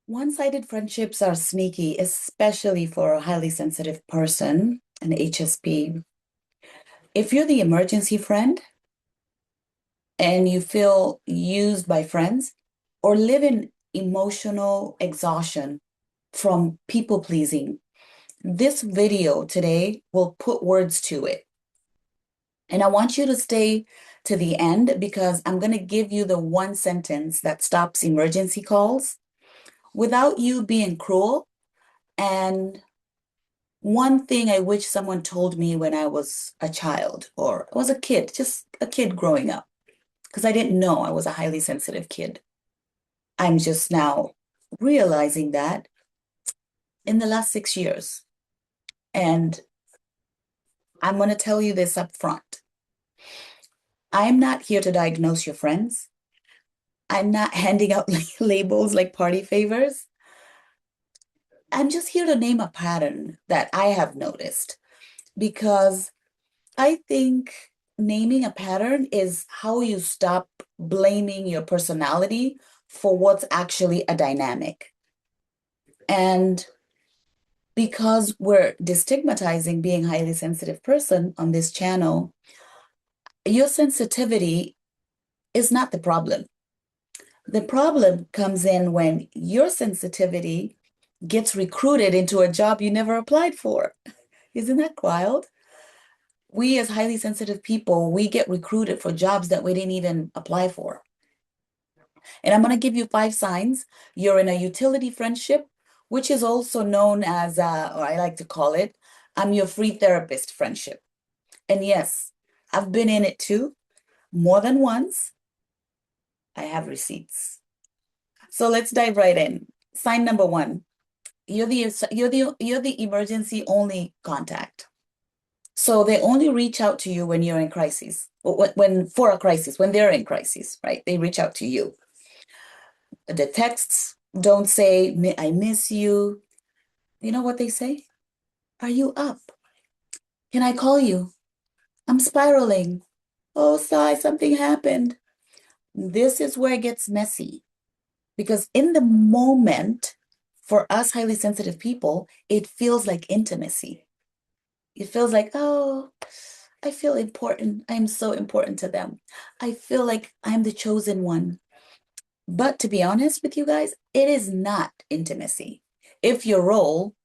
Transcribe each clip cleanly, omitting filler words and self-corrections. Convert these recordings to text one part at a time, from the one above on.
One-sided friendships are sneaky, especially for a highly sensitive person, an HSP. If you're the emergency friend and you feel used by friends or live in emotional exhaustion from people pleasing, this video today will put words to it. And I want you to stay to the end because I'm going to give you the one sentence that stops emergency calls without you being cruel. And one thing I wish someone told me when I was a child or I was a kid, just a kid growing up, because I didn't know I was a highly sensitive kid. I'm just now realizing that in the last 6 years. And I'm going to tell you this up front. I'm not here to diagnose your friends. I'm not handing out labels like party favors. I'm just here to name a pattern that I have noticed because I think naming a pattern is how you stop blaming your personality for what's actually a dynamic. And because we're destigmatizing being a highly sensitive person on this channel, your sensitivity is not the problem. The problem comes in when your sensitivity gets recruited into a job you never applied for. Isn't that wild? We as highly sensitive people, we get recruited for jobs that we didn't even apply for. And I'm going to give you 5 signs you're in a utility friendship, which is also known as, or I like to call it, I'm your free therapist friendship. And yes, I've been in it too, more than once. I have receipts. So let's dive right in. Sign number 1, you're the emergency only contact. So they only reach out to you when you're in crisis, or when for a crisis, when they're in crisis, right? They reach out to you. The texts don't say, I miss you. You know what they say? Are you up? Can I call you? I'm spiraling. Oh, Sai, something happened. This is where it gets messy because in the moment, for us highly sensitive people, it feels like intimacy. It feels like, oh, I feel important. I'm so important to them. I feel like I'm the chosen one. But to be honest with you guys, it is not intimacy. If your role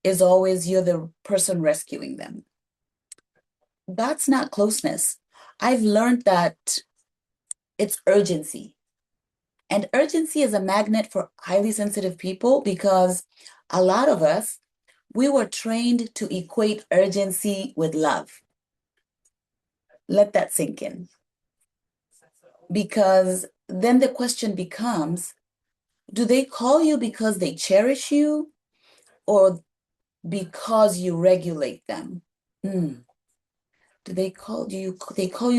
is always you're the person rescuing them, that's not closeness. I've learned that it's urgency. And urgency is a magnet for highly sensitive people because a lot of us, we were trained to equate urgency with love. Let that sink in. Because then the question becomes, do they call you because they cherish you or because you regulate them? Mm. Do they call you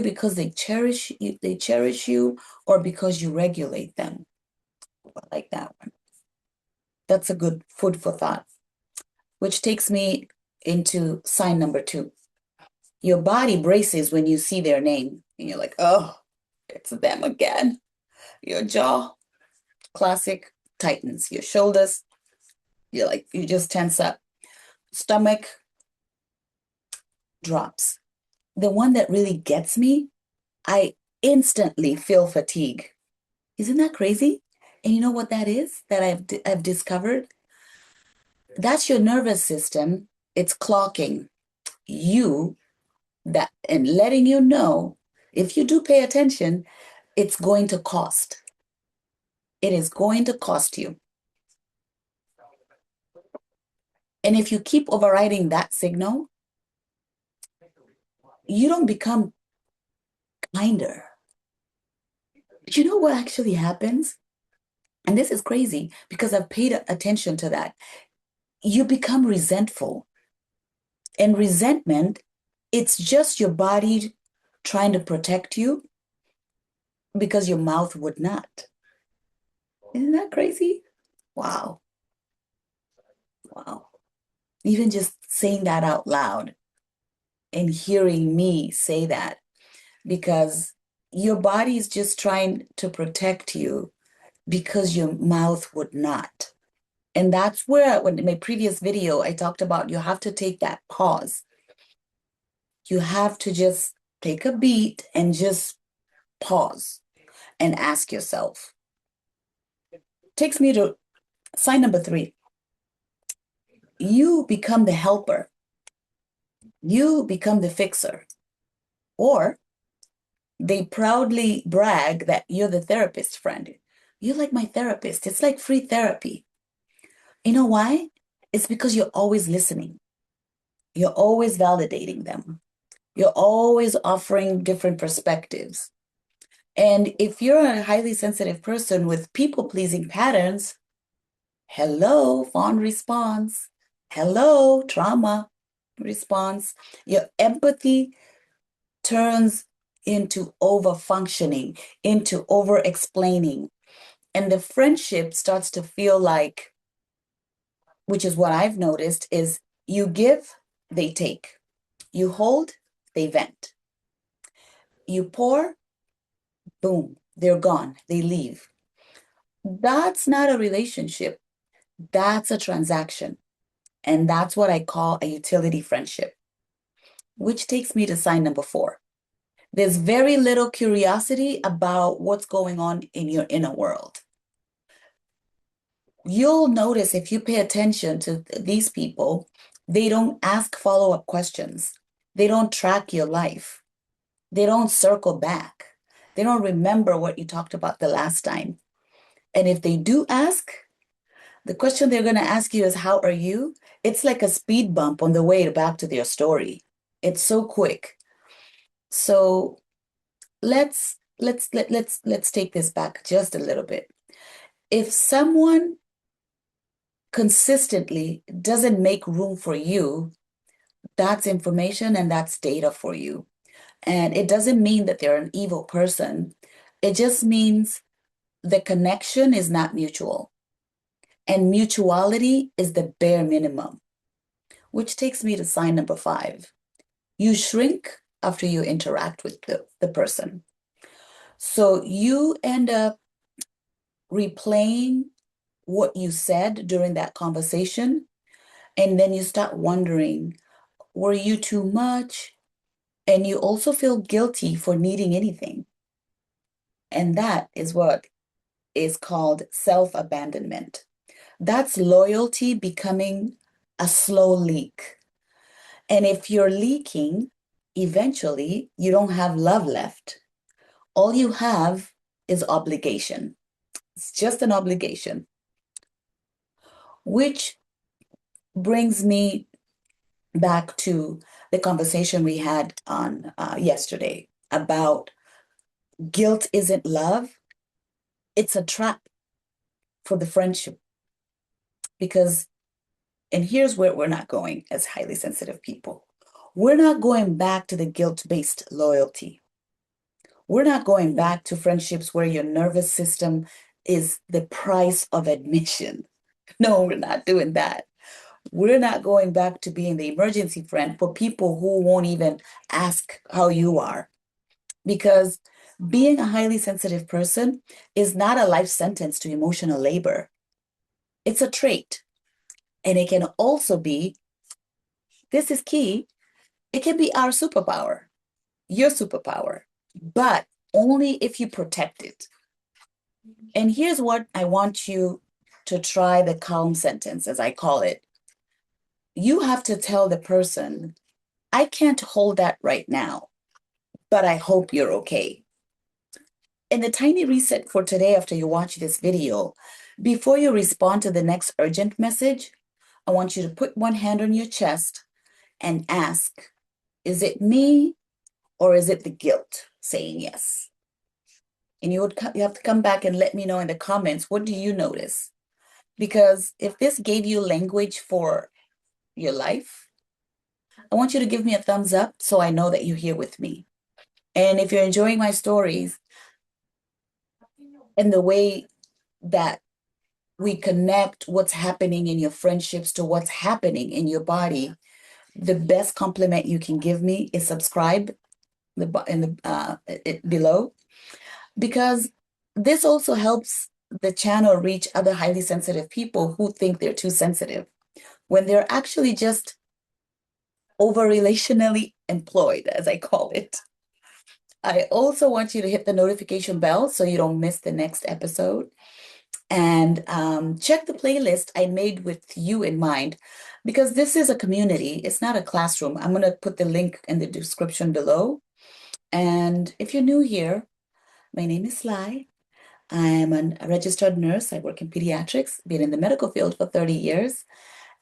because they cherish you or because you regulate them? I like that one. That's a good food for thought, which takes me into sign number 2. Your body braces when you see their name and you're like, oh, it's them again. Your jaw, classic, tightens. Your shoulders, you just tense up. Stomach drops. The one that really gets me, I instantly feel fatigue. Isn't that crazy? And you know what that is that I've discovered? That's your nervous system. It's clocking you that and letting you know if you do pay attention, it's going to cost. It is going to cost you. And if you keep overriding that signal, you don't become kinder. You know what actually happens? And this is crazy because I've paid attention to that. You become resentful. And resentment, it's just your body trying to protect you because your mouth would not. Isn't that crazy? Wow. Wow. Even just saying that out loud and hearing me say that because your body is just trying to protect you because your mouth would not. And that's where, when in my previous video, I talked about you have to take that pause. You have to just take a beat and just pause and ask yourself. Takes me to sign number 3. You become the helper. You become the fixer. Or they proudly brag that you're the therapist friend. You're like my therapist. It's like free therapy. You know why? It's because you're always listening. You're always validating them. You're always offering different perspectives. And if you're a highly sensitive person with people-pleasing patterns, hello, fawn response. Hello, trauma response. Your empathy turns into over-functioning, into over-explaining. And the friendship starts to feel like, which is what I've noticed, is you give, they take. You hold, they vent. You pour, boom, they're gone, they leave. That's not a relationship. That's a transaction. And that's what I call a utility friendship, which takes me to sign number 4. There's very little curiosity about what's going on in your inner world. You'll notice if you pay attention to these people, they don't ask follow-up questions. They don't track your life. They don't circle back. They don't remember what you talked about the last time. And if they do ask, the question they're going to ask you is, how are you? It's like a speed bump on the way back to their story. It's so quick. So let's take this back just a little bit. If someone consistently doesn't make room for you, that's information and that's data for you. And it doesn't mean that they're an evil person. It just means the connection is not mutual. And mutuality is the bare minimum, which takes me to sign number 5. You shrink after you interact with the person. So you end up replaying what you said during that conversation. And then you start wondering, were you too much? And you also feel guilty for needing anything. And that is what is called self-abandonment. That's loyalty becoming a slow leak. And if you're leaking, eventually you don't have love left. All you have is obligation. It's just an obligation, which brings me back to the conversation we had on yesterday about guilt isn't love. It's a trap for the friendship because, and here's where we're not going as highly sensitive people. We're not going back to the guilt-based loyalty. We're not going back to friendships where your nervous system is the price of admission. No, we're not doing that. We're not going back to being the emergency friend for people who won't even ask how you are. Because being a highly sensitive person is not a life sentence to emotional labor. It's a trait. And it can also be, this is key, it can be our superpower, your superpower, but only if you protect it. And here's what I want you to try, the calm sentence, as I call it. You have to tell the person, I can't hold that right now, but I hope you're okay. And the tiny reset for today after you watch this video, before you respond to the next urgent message, I want you to put one hand on your chest and ask, is it me or is it the guilt saying yes? And you have to come back and let me know in the comments, what do you notice? Because if this gave you language for your life, I want you to give me a thumbs up so I know that you're here with me. And if you're enjoying my stories and the way that we connect what's happening in your friendships to what's happening in your body, the best compliment you can give me is subscribe below, because this also helps the channel reach other highly sensitive people who think they're too sensitive when they're actually just over relationally employed, as I call it. I also want you to hit the notification bell so you don't miss the next episode. And check the playlist I made with you in mind because this is a community. It's not a classroom. I'm going to put the link in the description below. And if you're new here, my name is Sly. I'm a registered nurse. I work in pediatrics, been in the medical field for 30 years.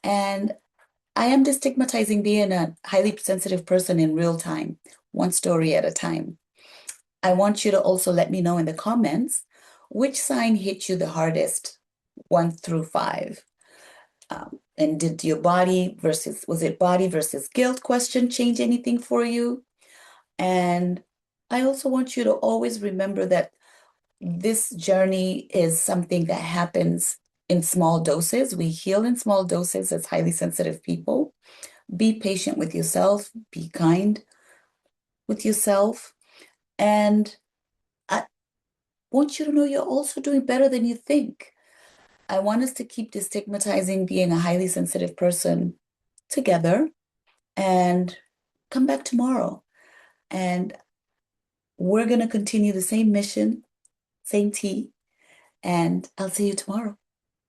And I am destigmatizing being a highly sensitive person in real time, one story at a time. I want you to also let me know in the comments which sign hit you the hardest, 1 through 5. And did your was it body versus guilt question change anything for you? And I also want you to always remember that this journey is something that happens in small doses. We heal in small doses as highly sensitive people. Be patient with yourself, be kind with yourself. And I want you to know you're also doing better than you think. I want us to keep destigmatizing being a highly sensitive person together and come back tomorrow. And we're going to continue the same mission, same tea, and I'll see you tomorrow.